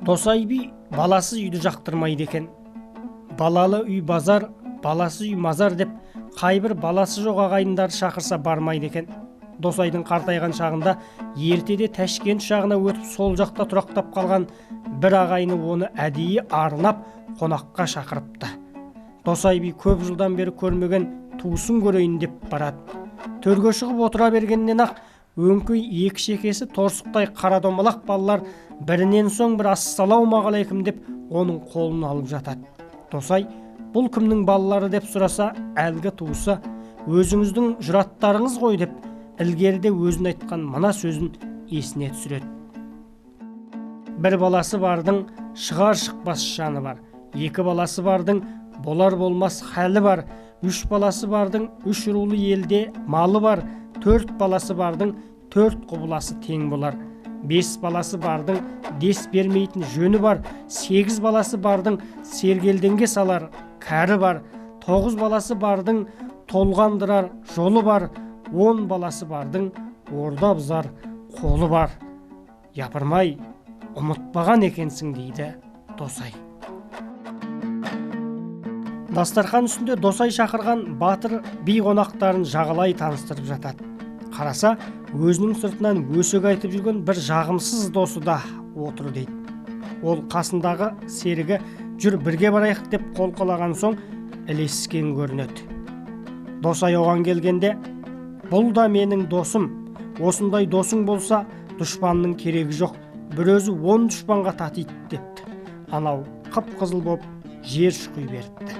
Досай би баласы үйді жақтырмайды екен. Балалы үй базар, баласы үй мазар деп, қайбір баласы жоқ ағайындары шақырса бармайды екен. Досайдың қартайған шағында ертеде Ташкент жағына өтіп сол жақта тұрақтап қалған бір ағайыны оны әдейі арнап қонаққа шақырыпты. Досай би көп жылдан бері көрмеген туысын көрейін деп барады. Төрге шығып отыра бергеннен ақ өңкей екі шекесі торсықтай қара домалақ балалар бірінен соң бір ассалаумағалейкум деп оның қолын алып жатады. Досай бұл кімнің балалары деп сұраса, әлгі туысы өзіңіздің жұраттарыңыз ғой деп ілгеріде өзін айтқан мына сөзін есіне түсіреді. Бір баласы бардың шығар шықпас жаны бар, екі баласы бардың болар болмас хәлі бар, үш баласы бардың үш рулы елде малы бар, төрт баласы бардың төрт құбыласы тең болар, бес баласы бардың дес бермейтін жөні бар, сегіз баласы бардың сергелденге салар кәрі бар, тоғыз баласы бардың толғандырар жолы бар, 10 баласы бардың орда бұзар қолы бар. Япырмай, ұмытпаған екенсің дейді Досай. Дастархан үстінде Досай шақырған батыр би қонақтарын жағалай таныстырып жатады. Қараса, өзінің сыртынан өсек айтып жүрген бір жағымсыз досы да отыр дейді. Ол қасындағы серігі жүр бірге барайық деп қолқалаған соң ілескен көрінеді. Досай оған келгенде, бұл да менің досым, осындай досың болса, дұшпанның керегі жоқ, бір өзі 10 дұшпанға татиды депті. Анау қып-қызыл боп жер шұқи беріпті.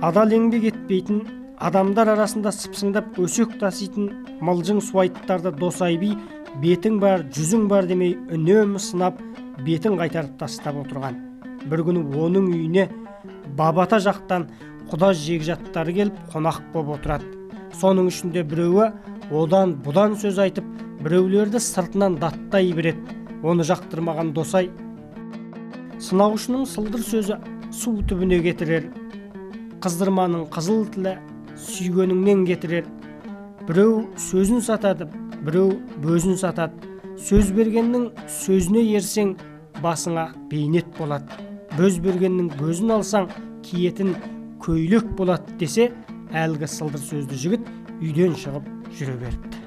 Адал еңбек етпейтін, адамдар арасында сыпсыңдап өсек таситын мылжың суайттарды Досай би бетің бар, жүзің бар демей үнемі сынап, бетін қайтарып тастап отырған. Бір күні оның үйіне Бабата жақтан құда жегжаттары келіп қонақ боп отырады. Соның ішінде біреуі одан бұдан сөз айтып, біреулерді сыртынан даттай береді. Оны жақтырмаған Досай сынаушының сылдыр сөзі су түбіне кетірер, қыздырманың қызыл тілі сүйгеніңнен кетірер. Біреу сөзін сатады, біреу бөзін сатады. Сөз бергеннің сөзіне ерсең, басыңа бейнет болады. Бөз бергеннің бөзін алсаң, киетін көйлек болады десе, әлгі сылдыр сөзді жігіт үйден шығып жүре беріпті.